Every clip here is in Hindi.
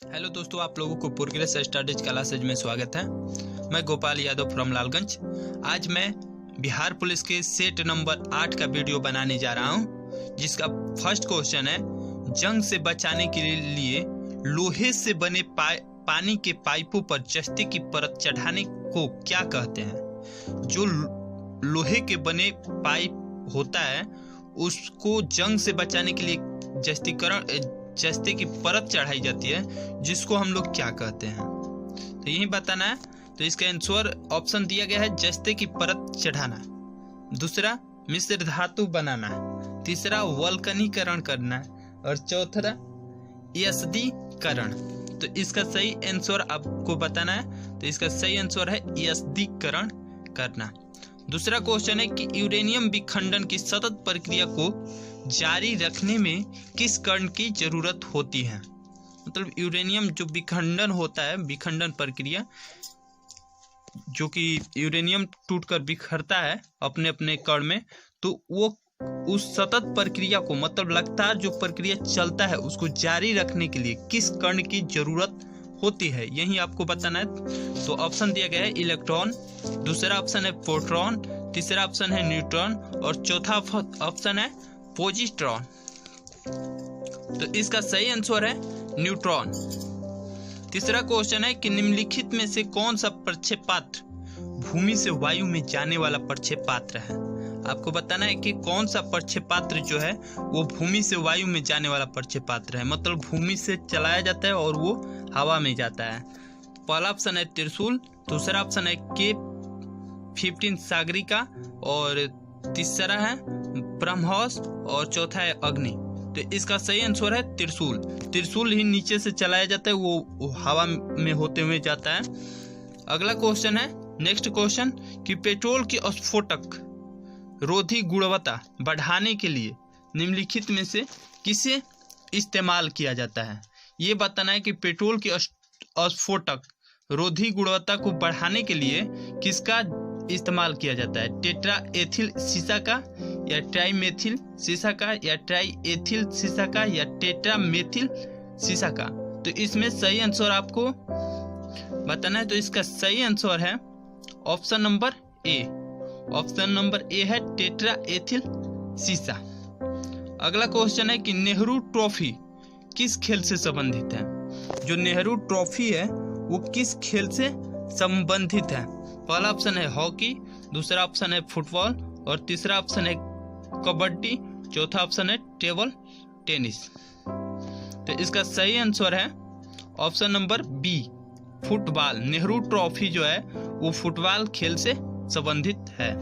हेलो दोस्तों, आप लोगों को प्रोग्रेस स्टडीज क्लासेज में स्वागत है। मैं गोपाल यादव फ्रॉम लालगंज। आज मैं बिहार पुलिस के सेट नंबर 8 का वीडियो बनाने जा रहा हूं, जिसका फर्स्ट क्वेश्चन है, जंग से बचाने के लिए लोहे से बने पानी के पाइपों पर जस्ते की परत चढ़ाने को क्या कहते हैं? जो लोहे के बने पाइप होता है उसको जंग से बचाने के लिए जस्ते की परत चढ़ाई जाती है, जिसको हम लोग क्या कहते हैं? तो यही बताना है। तो इसका आंसर ऑप्शन दिया गया है जस्ते की परत चढ़ाना, दूसरा मिश्र धातु बनाना, तीसरा वल्कनीकरण करना और चौथा यस्दीकरण। तो इसका सही आंसर आपको बताना है। तो इसका सही आंसर है यस्दीकरण करना। दूसरा क्वेश्चन है कि यूरेनियम विखंडन की सतत प्रक्रिया को जारी रखने में किस कण की जरूरत होती है? मतलब यूरेनियम जो विखंडन होता है, विखंडन प्रक्रिया, जो कि यूरेनियम टूटकर बिखरता है अपने अपने कण में, तो वो उस सतत प्रक्रिया को, मतलब लगातार जो प्रक्रिया चलता है उसको जारी रखने के लिए किस कण की जरूरत होती है, यही आपको बताना है। तो ऑप्शन दिया गया है इलेक्ट्रॉन, दूसरा ऑप्शन है प्रोटॉन, तीसरा ऑप्शन है न्यूट्रॉन और चौथा ऑप्शन है पॉजिट्रॉन। तो इसका सही आंसर है न्यूट्रॉन। तीसरा क्वेश्चन है कि निम्नलिखित में से कौन सा प्रक्षेपात्र भूमि से वायु में जाने वाला प्रक्षेपात्र है? आपको बताना है कि कौन सा प्रक्षेपात्र जो है वो भूमि से वायु में जाने वाला प्रक्षेपात्र है, मतलब भूमि से चलाया जाता है और वो हवा में जाता है। पहला ऑप्शन है त्रिशूल, दूसरा ऑप्शन है K-15 सागरिका और तीसरा है ब्रह्मोस और चौथा है अग्नि। तो इसका सही आंसर है त्रिशूल। त्रिशूल ही नीचे से चलाया जाता है, वो हवा में होते हुए जाता है। अगला क्वेश्चन है, नेक्स्ट क्वेश्चन, कि पेट्रोल की स्फोटक रोधी गुणवत्ता बढ़ाने के लिए निम्नलिखित में से किसे इस्तेमाल किया जाता है? ये बताना है कि पेट्रोल की स्फोटक रोधी गुणवत्ता को बढ़ाने के लिए किसका इस्तेमाल किया जाता है? टेट्रा एथिल सीसा का, या ट्राइमेथिल सीसा का, या ट्राई एथिल सीसा का, या टेट्रा मेथिल सीसा का? तो इसमें सही आंसर आपको बताना है। तो इसका सही आंसर है option number A. Option number A है टेट्रा एथिल सीसा। अगला क्वेश्चन है कि नेहरू ट्रॉफी किस खेल से संबंधित है? जो नेहरू ट्रॉफी है वो किस खेल से संबंधित है? पहला ऑप्शन है हॉकी, दूसरा ऑप्शन है फुटबॉल और तीसरा ऑप्शन है कबड्डी, चौथा ऑप्शन है टेबल टेनिस। तो इसका सही आंसर है option number B, football. Nehru trophy जो है वो फुटबॉल खेल से संबंधित है।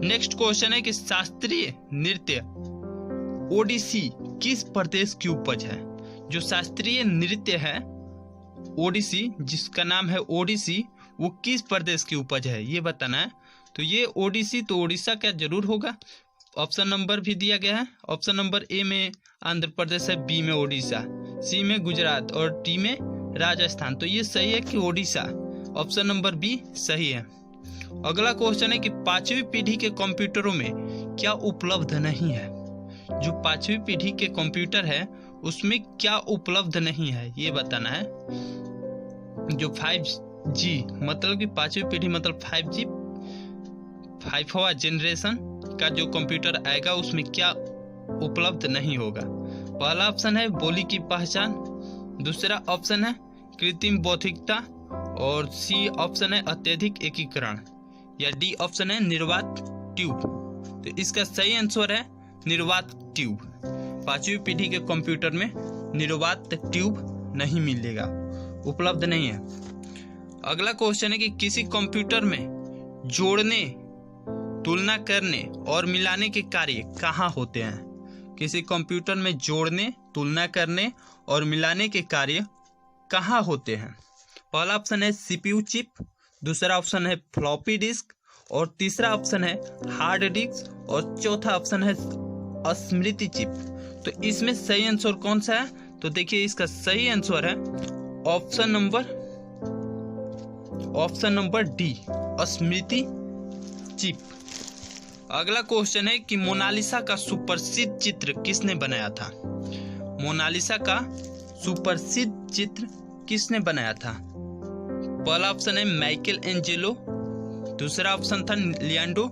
नेक्स्ट क्वेश्चन है कि शास्त्रीय नृत्य ओडिसी किस प्रदेश की उपज है? जो शास्त्रीय नृत्य है ओडिसी, जिसका नाम है ओडिसी, वो किस प्रदेश की उपज है, ये बताना है। तो ये ओडिसी तो उड़ीसा का जरूर होगा। ऑप्शन नंबर भी दिया गया है। ऑप्शन नंबर ए में आंध्र प्रदेश है, बी में उड़ीसा, सी में गुजरात और डी में राजस्थान। तो ये सही है कि ओडिशा। ऑप्शन नंबर बी सही है। अगला क्वेश्चन है कि 5वीं पीढ़ी के कंप्यूटरों में क्या उपलब्ध नहीं है? जो 5वीं पीढ़ी के कंप्यूटर है उसमें क्या उपलब्ध नहीं है, ये बताना है। जो 5G मतलब कि 5वीं पीढ़ी मतलब 5G, 5वां जनरेशन का जो कंप्यूटर आएगा उसमें क्या उपलब्ध नहीं होगा? पहला ऑप्शन है बोली की पहचान, दूसरा ऑप्शन है कृत्रिम बौद्धिकता और सी ऑप्शन है अत्यधिक एकीकरण, या डी ऑप्शन है निर्वात ट्यूब। तो इसका सही आंसर है निर्वात ट्यूब। 5वीं पीढ़ी के कंप्यूटर में निर्वात ट्यूब नहीं मिलेगा, उपलब्ध नहीं है। अगला क्वेश्चन है कि किसी कंप्यूटर में जोड़ने, तुलना करने और मिलाने के कार्य कहाँ होते हैं? किसी कंप्यूटर में जोड़ने, तुलना करने और मिलाने के कार्य कहाँ होते हैं? पहला ऑप्शन है सीपीयू चिप, दूसरा ऑप्शन है फ्लॉपी डिस्क और तीसरा ऑप्शन है हार्ड डिस्क और चौथा ऑप्शन है स्मृति चिप। तो इसमें सही आंसर कौन सा है? तो देखिए इसका सही आंसर है ऑप्शन नंबर डी, स्मृति चिप। अगला क्वेश्चन है कि मोनालिसा का सुप्रसिद्ध चित्र किसने बनाया था? मोनालिसा का सुप्रसिद्ध चित्र किसने बनाया था? पहला ऑप्शन है माइकल एंजेलो, दूसरा ऑप्शन था लियोनार्डो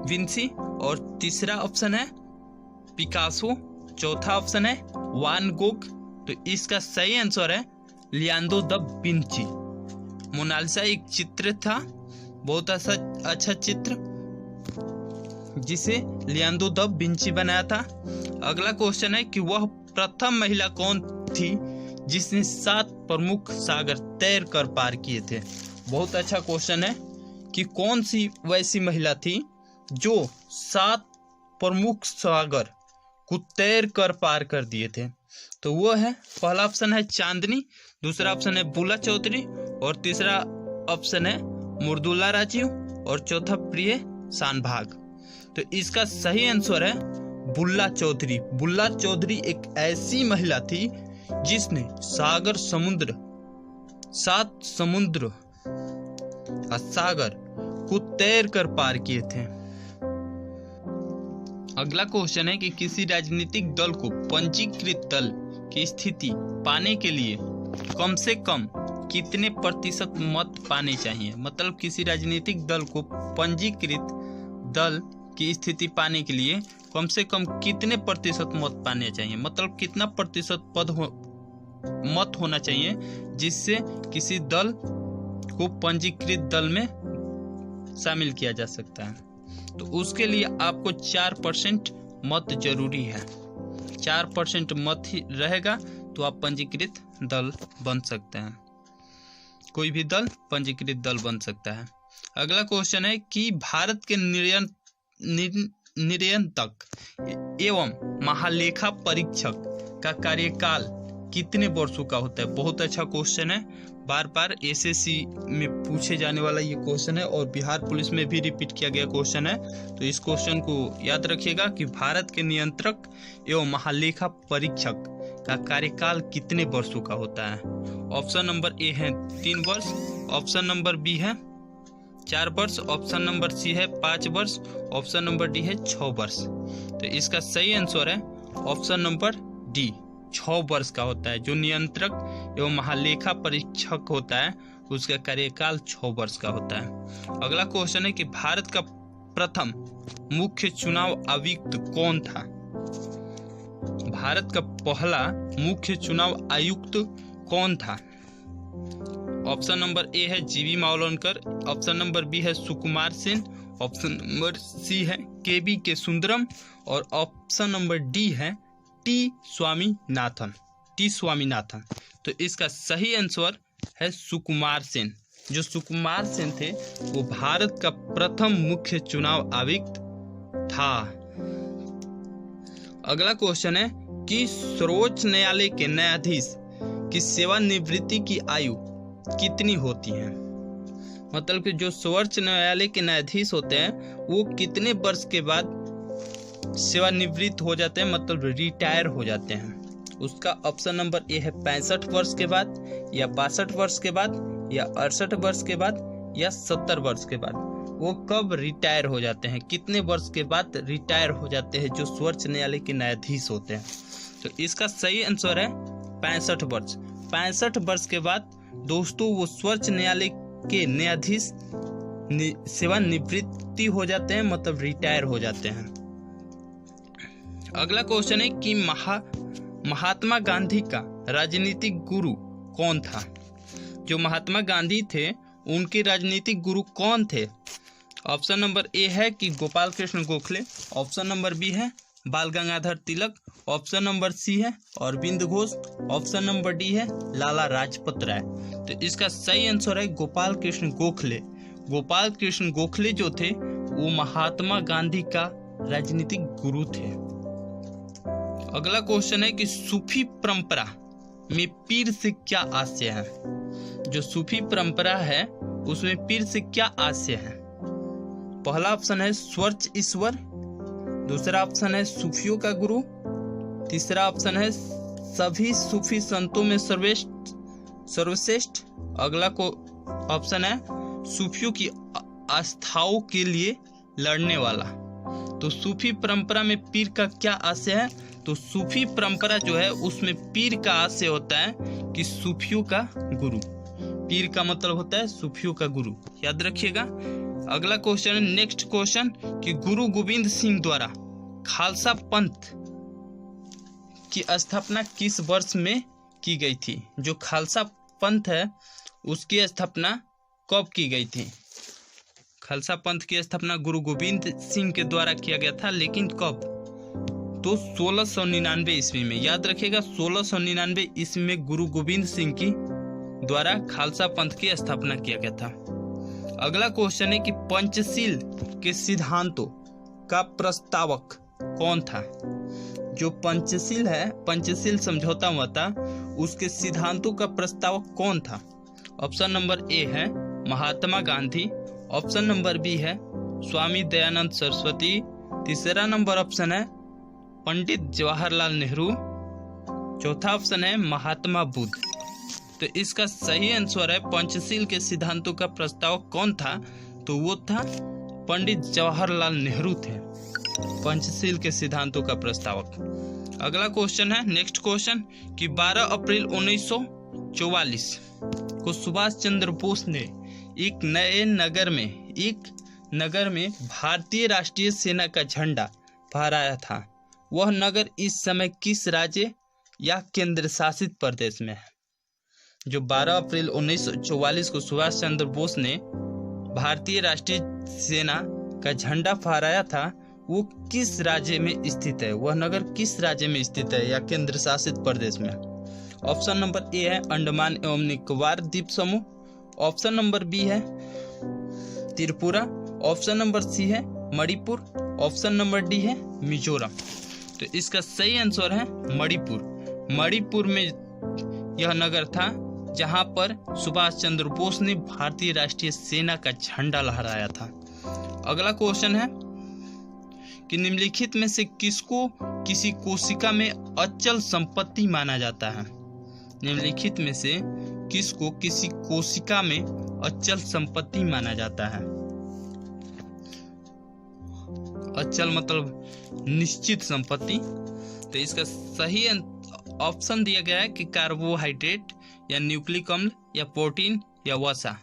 विंसी और तीसरा ऑप्शन है पिकासो, चौथा ऑप्शन है वान गोग। तो इसका सही आंसर है लियोनार्डो दा विंची। मोनालिसा एक चित्र था, बहुत अच्छा चित्र, जिसे लियोनार्डो दा विंची बनाया था। अगला क्वेश्चन है कि वह प्रथम महिला कौन थी जिसने 7 प्रमुख सागर तैर कर पार किए थे? बहुत अच्छा क्वेश्चन है कि कौन सी वैसी महिला थी जो 7 प्रमुख सागर को तैर कर पार कर दिए थे? तो वो है, पहला ऑप्शन है चांदनी, दूसरा ऑप्शन है बुला चौधरी और तीसरा ऑप्शन है मुर्दुला राजीव और चौथा प्रिय शानभाग। तो इसका सही आंसर है बुल्ला चौधरी। बुल्ला चौधरी एक ऐसी महिला थी जिसने 7 समुद्र सागर को तैर कर पार किए थे। अगला क्वेश्चन है कि किसी राजनीतिक दल को पंजीकृत दल की स्थिति पाने के लिए कम से कम कितने प्रतिशत मत पाने चाहिए? मतलब किसी राजनीतिक दल को पंजीकृत दल की स्थिति पाने के लिए कम से कम कितने प्रतिशत मत पाने चाहिए? मतलब कितना प्रतिशत मत होना चाहिए जिससे किसी दल को पंजीकृत दल में शामिल किया जा सकता है? तो उसके लिए आपको 4% मत जरूरी है। 4% मत ही रहेगा तो आप पंजीकृत दल बन सकते हैं। कोई भी दल पंजीकृत दल बन सकता है। अगला क्वेश्चन है कि भारत के नियंत्रक एवं महालेखा परीक्षक का कार्यकाल कितने वर्षों का होता है? बहुत अच्छा क्वेश्चन है, बार बार एसएससी में पूछे जाने वाला ये क्वेश्चन है और बिहार पुलिस में भी रिपीट किया गया क्वेश्चन है। तो इस क्वेश्चन को याद रखिएगा कि भारत के नियंत्रक एवं महालेखा परीक्षक का कार्यकाल कितने वर्षों का होता है? ऑप्शन नंबर ए है 3 वर्ष, ऑप्शन नंबर बी है 4 वर्ष, ऑप्शन नंबर सी है 5 वर्ष, ऑप्शन नंबर डी है 6 वर्ष। तो इसका सही आंसर है ऑप्शन नंबर डी, 6 वर्ष का होता है। जो नियंत्रक एवं महालेखा परीक्षक होता है उसका कार्यकाल 6 वर्ष का होता है। अगला क्वेश्चन है कि भारत का प्रथम मुख्य चुनाव आयुक्त कौन था? भारत का पहला मुख्य चुनाव आयुक्त कौन था? ऑप्शन नंबर ए है जीवी मावलंकर, ऑप्शन नंबर बी है Sukumar Sen, option number C है के सुंदरम और ऑप्शन नंबर डी है टी स्वामीनाथन। तो इसका सही आंसर है सुकुमार सेन। जो सुकुमार सेन थे वो भारत का प्रथम मुख्य चुनाव आयुक्त था। अगला क्वेश्चन है कि सर्वोच्च न्यायालय के न्यायाधीश की सेवानिवृत्ति की आयु कितनी होती है? मतलब कि जो सर्वोच्च न्यायालय के न्यायाधीश होते हैं वो कितने वर्ष के बाद सेवानिवृत्त हो जाते हैं, मतलब रिटायर हो जाते हैं? उसका ऑप्शन नंबर ए है 65 वर्ष के बाद या 62 वर्ष के बाद या 68 वर्ष के बाद या 70 वर्ष के बाद। वो कब रिटायर हो जाते हैं, कितने वर्ष के बाद रिटायर हो जाते हैं जो सर्वोच्च न्यायालय के न्यायाधीश होते हैं? तो इसका सही आंसर है 65 वर्ष। 65 वर्ष के बाद दोस्तों वो सर्वोच्च न्यायालय के न्यायाधीश सेवानिवृत्ति हो जाते हैं, मतलब रिटायर हो जाते हैं। अगला क्वेश्चन है कि महात्मा गांधी का राजनीतिक गुरु कौन था? जो महात्मा गांधी थे उनके राजनीतिक गुरु कौन थे? ऑप्शन नंबर ए है कि Gopal Krishna Gokhale, option number B है Bal Gangadhar Tilak, option number C है Arvind Ghosh, option number D है लाला लाजपत राय। तो इसका सही आंसर है गोपाल कृष्ण गोखले। गोपाल कृष्ण गोखले जो थे वो महात्मा गांधी का राजनीतिक गुरु थे। अगला क्वेश्चन है कि सूफी परंपरा में पीर से क्या आशय है? जो सूफी परंपरा है उसमें पीर से क्या आशय है? पहला ऑप्शन है स्वच्छ ईश्वर, दूसरा ऑप्शन है सूफियों का गुरु, तीसरा ऑप्शन है सभी सूफी संतों में सर्वश्रेष्ठ, अगला को ऑप्शन है सूफियों की आस्थाओं के लिए लड़ने वाला। तो सूफी परंपरा में पीर का क्या आशय है? तो सूफी परंपरा जो है उसमें पीर का आशय होता है कि सूफियों का गुरु। पीर का मतलब होता है सूफियों का गुरु, याद रखिएगा। अगला क्वेश्चन है, नेक्स्ट क्वेश्चन, कि गुरु गोविंद सिंह द्वारा खालसा पंथ की स्थापना किस वर्ष में की गई थी? जो खालसा पंथ है उसकी स्थापना कब की गई थी? खालसा पंथ की स्थापना गुरु गोविंद सिंह के द्वारा किया गया था, लेकिन कब? तो 1699 ईस्वी में, याद रखिएगा। 1699 ईस्वी में गुरु गोविंद सिंह की द्वारा खालसा पंथ की स्थापना किया गया था। अगला क्वेश्चन है कि पंचशील के सिद्धांतों का प्रस्तावक कौन था? जो पंचशील है, पंचशील समझौता हुआ था, उसके सिद्धांतों का प्रस्तावक कौन था? ऑप्शन नंबर ए है Mahatma Gandhi, option number B है स्वामी दयानंद सरस्वती, तीसरा नंबर ऑप्शन है पंडित जवाहरलाल नेहरू, चौथा ऑप्शन है महात्मा बुद्ध। तो इसका सही आंसर है पंचशील के सिद्धांतों का प्रस्तावक कौन था? तो वो था पंडित जवाहरलाल नेहरू थे पंचशील के सिद्धांतों का प्रस्तावक। अगला क्वेश्चन है, नेक्स्ट क्वेश्चन, कि 12 अप्रैल 1944 को सुभाष चंद्र बोस ने एक नगर में भारतीय राष्ट्रीय सेना का झंडा फहराया था। वह नगर इस समय किस राज्य या केंद्र शासित प्रदेश में है? जो 12 अप्रैल 1944 को सुभाष चंद्र बोस ने भारतीय राष्ट्रीय सेना का झंडा फहराया था, वो किस राज्य में स्थित है? वह नगर किस राज्य में स्थित है या केंद्र शासित प्रदेश में? ऑप्शन नंबर ए है अंडमान एवं निकोबार द्वीप समूह, ऑप्शन नंबर बी है त्रिपुरा, ऑप्शन नंबर सी है मणिपुर, ऑप्शन नंबर डी है मिजोरम। तो इसका सही आंसर है मणिपुर। मणिपुर में यह नगर था जहां पर सुभाष चंद्र बोस ने भारतीय राष्ट्रीय सेना का झंडा लहराया था। अगला क्वेश्चन है कि निम्नलिखित में से किसको किसी कोशिका में अचल संपत्ति माना जाता है? निम्नलिखित में से किसको किसी कोशिका में अचल संपत्ति माना जाता है? अचल मतलब निश्चित संपत्ति। तो इसका सही ऑप्शन दिया गया है कि कार्बोहाइड्रेट या न्यूक्लिक अम्ल या प्रोटीन या वसा।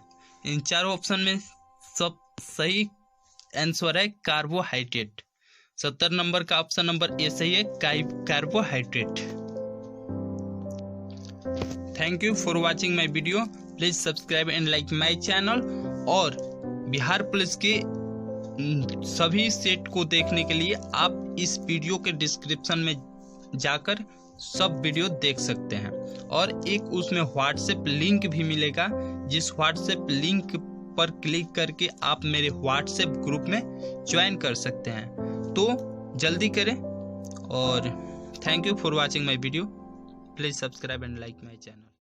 इन चारों ऑप्शन में सब सही आंसर है कार्बोहाइड्रेट। 70 नंबर का ऑप्शन नंबर ए सही है carbohydrate. Thank you for watching my video. Please subscribe and like my channel. और बिहार पुलिस के सभी सेट को देखने के लिए आप इस वीडियो के डिस्क्रिप्शन में जाकर सब वीडियो देख सकते हैं। और एक उसमें व्हाट्सएप लिंक भी मिलेगा, जिस व्हाट्सएप लिंक पर क्लिक करके आप मेरे व्हाट्सएप ग्रुप में ज्वाइन कर सकते हैं। तो जल्दी करें। और thank you for watching my video. Please subscribe and like my channel.